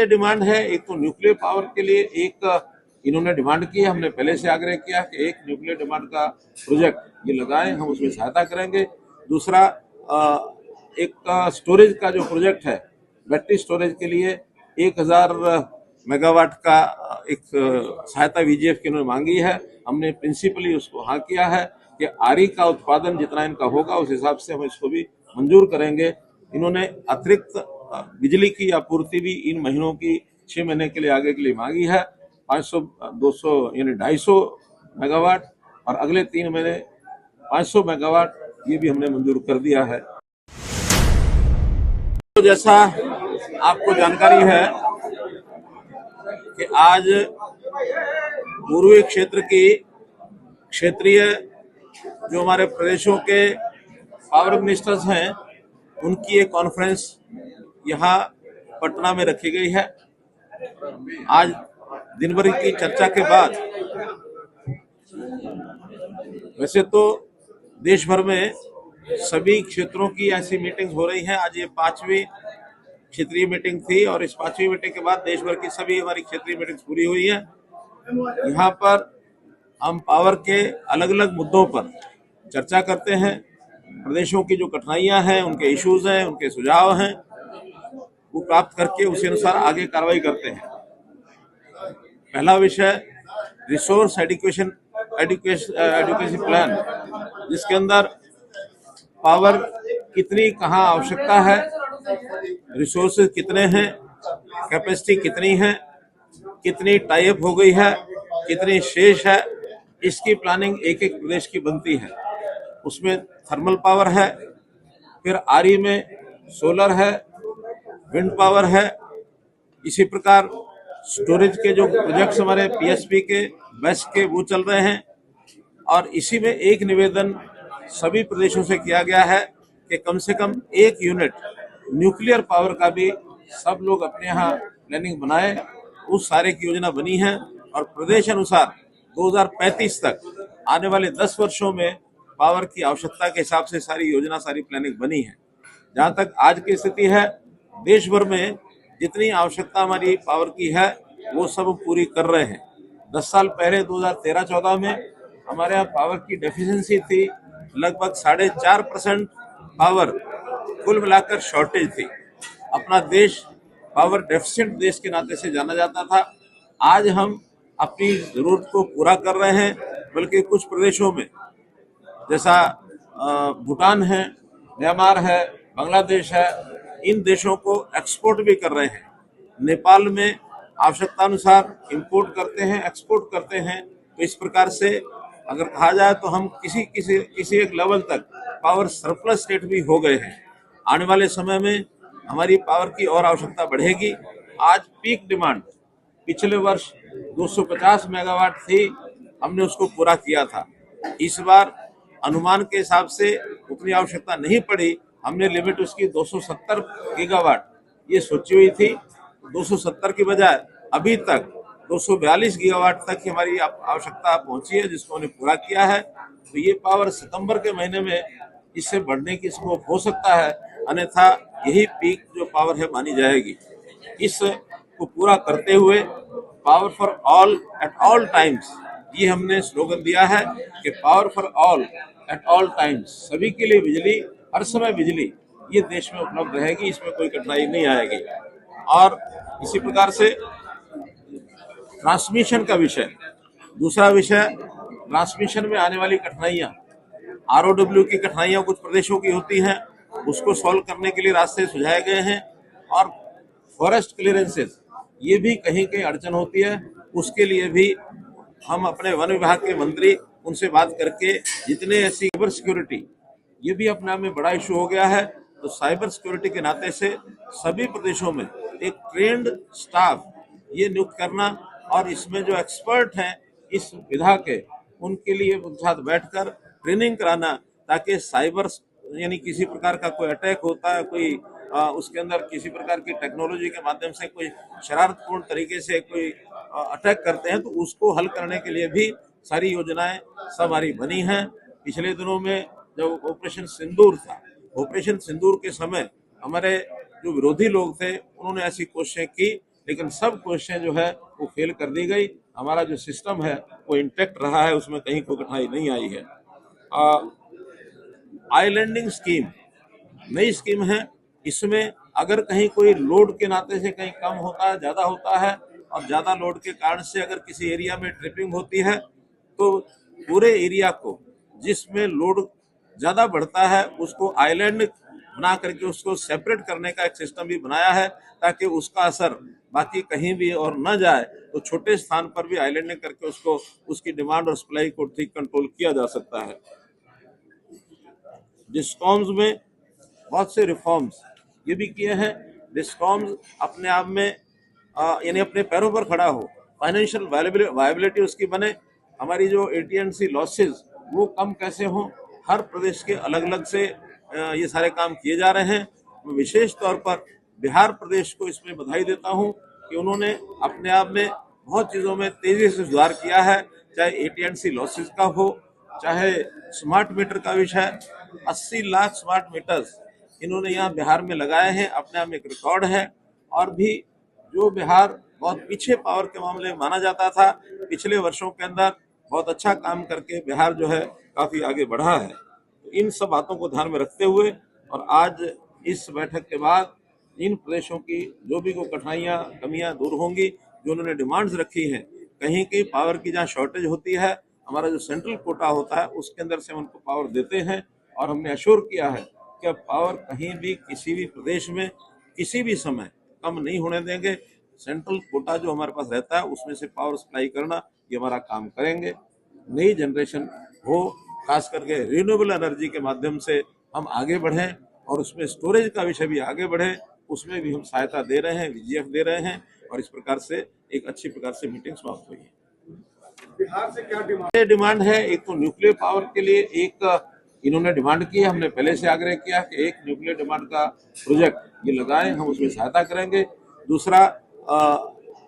Demand है। एक तो न्यूक्लियर पावर के लिए एक इन्होंने डिमांड की है, हमने पहले से आग्रह किया कि एक न्यूक्लियर डिमांड का प्रोजेक्ट ये लगाएं, हम उसमें सहायता करेंगे। दूसरा एक स्टोरेज का जो प्रोजेक्ट है, बैटरी स्टोरेज के लिए 1000 मेगावाट का एक सहायता वीजीएफ की उन्होंने मांगी है। हमने प्रिंसिपली उसको हाँ किया है कि आरई का उत्पादन जितना इनका होगा उस हिसाब से हम इसको भी मंजूर करेंगे। इन्होंने अतिरिक्त बिजली की आपूर्ति भी इन महीनों की 6 महीने के लिए आगे के लिए मांगी है, 500 200 यानी 250 मेगावाट, और अगले 3 महीने 500 मेगावाट ये भी हमने मंजूर कर दिया है। तो जैसा आपको जानकारी है कि आज पूर्वी क्षेत्र की क्षेत्रीय जो हमारे प्रदेशों के पावर मिनिस्टर्स हैं उनकी एक कॉन्फ्रेंस यहाँ पटना में रखी गई है। आज दिन भर की चर्चा के बाद वैसे तो देश भर में सभी क्षेत्रों की ऐसी मीटिंग्स हो रही हैं। आज ये 5वीं क्षेत्रीय मीटिंग थी और इस 5वीं मीटिंग के बाद देश भर की सभी हमारी क्षेत्रीय मीटिंग्स पूरी हुई है। यहाँ पर हम पावर के अलग अलग मुद्दों पर चर्चा करते हैं, प्रदेशों की जो कठिनाइयां हैं, उनके इश्यूज हैं, उनके सुझाव हैं, वो प्राप्त करके उसी अनुसार आगे कार्रवाई करते हैं। पहला विषय रिसोर्स एडुकेशन प्लान, जिसके अंदर पावर कितनी कहाँ आवश्यकता है, रिसोर्सेज कितने हैं, कैपेसिटी कितनी है, कितनी टाई अप हो गई है, कितनी शेष है, इसकी प्लानिंग एक एक प्रदेश की बनती है। उसमें थर्मल पावर है, फिर आरई में सोलर है, विंड पावर है, इसी प्रकार स्टोरेज के जो प्रोजेक्ट्स हमारे पीएसपी के बेस के वो चल रहे हैं। और इसी में एक निवेदन सभी प्रदेशों से किया गया है कि कम से कम 1 यूनिट न्यूक्लियर पावर का भी सब लोग अपने यहाँ प्लानिंग बनाए। उस सारे की योजना बनी है और प्रदेश अनुसार 2035 तक आने वाले 10 वर्षों में पावर की आवश्यकता के हिसाब से सारी योजना, सारी प्लानिंग बनी है। जहाँ तक आज की स्थिति है, देश भर में जितनी आवश्यकता हमारी पावर की है वो सब पूरी कर रहे हैं। 10 साल पहले 2013-14 में हमारे यहाँ पावर की डेफिशिएंसी थी, लगभग 4.5% पावर कुल मिलाकर शॉर्टेज थी। अपना देश पावर डेफिशिएंट देश के नाते से जाना जाता था। आज हम अपनी जरूरत को पूरा कर रहे हैं, बल्कि कुछ प्रदेशों में जैसा भूटान है, म्यांमार है, बांग्लादेश है, इन देशों को एक्सपोर्ट भी कर रहे हैं। नेपाल में आवश्यकता अनुसार इंपोर्ट करते हैं, एक्सपोर्ट करते हैं। तो इस प्रकार से अगर कहा जाए तो हम किसी एक लेवल तक पावर सरप्लस स्टेट भी हो गए हैं। आने वाले समय में हमारी पावर की और आवश्यकता बढ़ेगी। आज पीक डिमांड पिछले वर्ष 250 मेगावाट थी, हमने उसको पूरा किया था। इस बार अनुमान के हिसाब से उतनी आवश्यकता नहीं पड़ी, हमने लिमिट उसकी 270 गीगावाट ये सोची हुई थी। 270 की बजाय अभी तक 242 गीगावाट तक की हमारी आवश्यकता पहुंची है, जिसको हमने पूरा किया है। तो ये पावर सितंबर के महीने में इससे बढ़ने की स्कोप हो सकता है, अन्यथा यही पीक जो पावर है मानी जाएगी। इसको पूरा करते हुए power for all at all times, ये हमने स्लोगन दिया है कि power for all at all times, सभी के लिए बिजली, हर समय बिजली ये देश में उपलब्ध रहेगी, इसमें कोई कठिनाई नहीं आएगी। और इसी प्रकार से ट्रांसमिशन का विषय, दूसरा विषय ट्रांसमिशन में आने वाली कठिनाइयाँ, आरओडब्ल्यू की कठिनाइयाँ कुछ प्रदेशों की होती हैं, उसको सॉल्व करने के लिए रास्ते सुझाए गए हैं। और फॉरेस्ट क्लियरेंसेस, ये भी कहीं कहीं अड़चन होती है, उसके लिए भी हम अपने वन विभाग के मंत्री उनसे बात करके जितने ऐसी साइबर सिक्योरिटी, ये भी अपने आप में बड़ा इशू हो गया है। तो साइबर सिक्योरिटी के नाते से सभी प्रदेशों में एक ट्रेंड स्टाफ ये नियुक्त करना और इसमें जो एक्सपर्ट हैं इस विधा के, उनके लिए उनके साथ बैठकर ट्रेनिंग कराना, ताकि साइबर यानी किसी प्रकार का कोई अटैक होता है, कोई उसके अंदर किसी प्रकार की टेक्नोलॉजी के माध्यम से कोई शरारतपूर्ण तरीके से कोई अटैक करते हैं, तो उसको हल करने के लिए भी सारी योजनाएं सब हमारी बनी हैं। पिछले दिनों में जब ऑपरेशन सिंदूर था, ऑपरेशन सिंदूर के समय हमारे जो विरोधी लोग थे उन्होंने ऐसी कोशिशें की, लेकिन सब कोशिशें जो है वो फेल कर दी गई। हमारा जो सिस्टम है वो इंटैक्ट रहा है, उसमें कहीं कोई कठिनाई नहीं आई है। आइलैंडिंग स्कीम नई स्कीम है। इसमें अगर कहीं कोई लोड के नाते से कहीं कम होता है, ज़्यादा होता है, और ज़्यादा लोड के कारण से अगर किसी एरिया में ट्रिपिंग होती है तो पूरे एरिया को जिसमें लोड ज़्यादा बढ़ता है उसको आइलैंड बना करके उसको सेपरेट करने का एक सिस्टम भी बनाया है, ताकि उसका असर बाकी कहीं भी और न जाए, तो छोटे स्थान पर भी आइलैंडिंग करके उसको उसकी डिमांड और सप्लाई को ठीक कंट्रोल किया जा सकता है। डिस्कॉम्स में बहुत से रिफॉर्म्स ये भी किए हैं। डिस्कॉम्स अपने आप में यानी अपने पैरों पर खड़ा हो, फाइनेंशियल वायबिलिटी उसकी बने। हमारी जो एटीएनसी लॉसेस वो कम कैसे हों, हर प्रदेश के अलग अलग से ये सारे काम किए जा रहे हैं। मैं विशेष तौर पर बिहार प्रदेश को इसमें बधाई देता हूं कि उन्होंने अपने आप में बहुत चीज़ों में तेजी से सुधार किया है, चाहे एटीएनसी लॉसेस का हो, चाहे स्मार्ट मीटर का विषय। 80 लाख स्मार्ट मीटर्स इन्होंने यहाँ बिहार में लगाए हैं, अपने आप में एक रिकॉर्ड है। और भी जो बिहार बहुत पीछे पावर के मामले में माना जाता था, पिछले वर्षों के अंदर बहुत अच्छा काम करके बिहार जो है काफ़ी आगे बढ़ा है। तो इन सब बातों को ध्यान में रखते हुए और आज इस बैठक के बाद इन प्रदेशों की जो भी कोई कठिनाइयाँ कमियाँ दूर होंगी, जो उन्होंने डिमांड्स रखी हैं, कहीं की पावर की जहाँ शॉर्टेज होती है, हमारा जो सेंट्रल कोटा होता है उसके अंदर से हम उनको पावर देते हैं। और हमने अश्योर किया है कि अब पावर कहीं भी किसी भी प्रदेश में किसी भी समय कम नहीं होने देंगे। सेंट्रल कोटा जो हमारे पास रहता है उसमें से पावर सप्लाई करना ये हमारा काम करेंगे। नई जनरेशन हो, खास करके रिन्यूएबल एनर्जी के माध्यम से हम आगे बढ़ें, और उसमें स्टोरेज का विषय भी आगे बढ़े, उसमें भी हम सहायता दे रहे हैं, वीजीएफ दे रहे हैं। और इस प्रकार से एक अच्छी प्रकार से मीटिंग समाप्त हुई है। बिहार से क्या डिमांड है? एक तो न्यूक्लियर पावर के लिए एक इन्होंने डिमांड की है, हमने पहले से आग्रह किया कि एक न्यूक्लियर डिमांड का प्रोजेक्ट ये लगाएं, हम उसमें सहायता करेंगे। दूसरा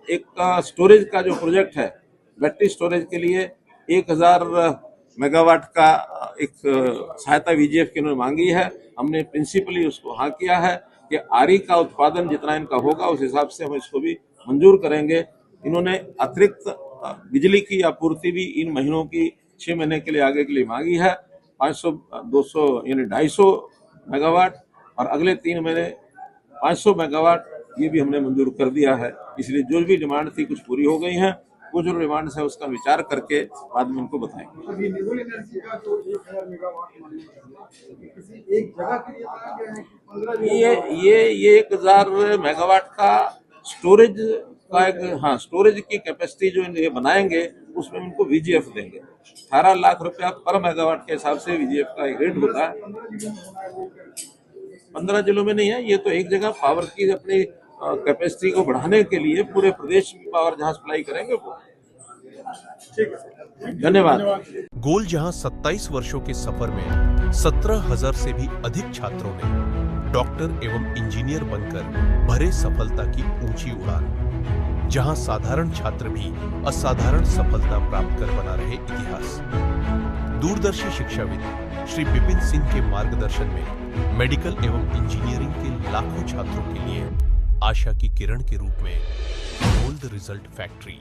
एक स्टोरेज का जो प्रोजेक्ट है, बैटरी स्टोरेज के लिए 1000 मेगावाट का एक सहायता वीजीएफ की उन्होंने मांगी है। हमने प्रिंसिपली उसको हाँ किया है कि आरी का उत्पादन जितना इनका होगा उस हिसाब से हम इसको भी मंजूर करेंगे। इन्होंने अतिरिक्त बिजली की आपूर्ति भी इन महीनों की 6 महीने के लिए आगे के लिए मांगी है, 500 200 यानी 250 मेगावाट, और अगले 3 महीने 500 मेगावाट ये भी हमने मंजूर कर दिया है। इसलिए जो भी डिमांड थी कुछ पूरी हो गई हैं, कुछ जो डिमांड्स है उसका विचार करके बाद में इनको बताएंगे। रिन्यूएबल एनर्जी का जो 1000 मेगावाट किसी एक जगह के लिए बनाया गया है कि 15 ये 1000 मेगावाट का स्टोरेज का एक स्टोरेज की कैपेसिटी जो ये बनाएंगे उसमें उनको वीजीएफ देंगे। 18 लाख रुपया पर मेगावाट के हिसाब से वीजीएफ का एक रेट होता है। 15 जिलों में नहीं है, ये तो एक जगह पावर की अपनी कैपेसिटी को बढ़ाने के लिए पूरे प्रदेश में पावर जहां सप्लाई करेंगे वो। धन्यवाद। गोल जहां 27 वर्षों के सफर में 17,000 से भी अधिक छात्रों ने डॉक्टर एवं इंजीनियर बनकर भरे सफलता की ऊंची उड़ान, जहां साधारण छात्र भी असाधारण सफलता प्राप्त कर बना रहे इतिहास। दूरदर्शी शिक्षाविद श्री विपिन सिंह के मार्गदर्शन में मेडिकल एवं इंजीनियरिंग के लाखों छात्रों के लिए आशा की किरण के रूप में गोल्ड रिजल्ट फैक्ट्री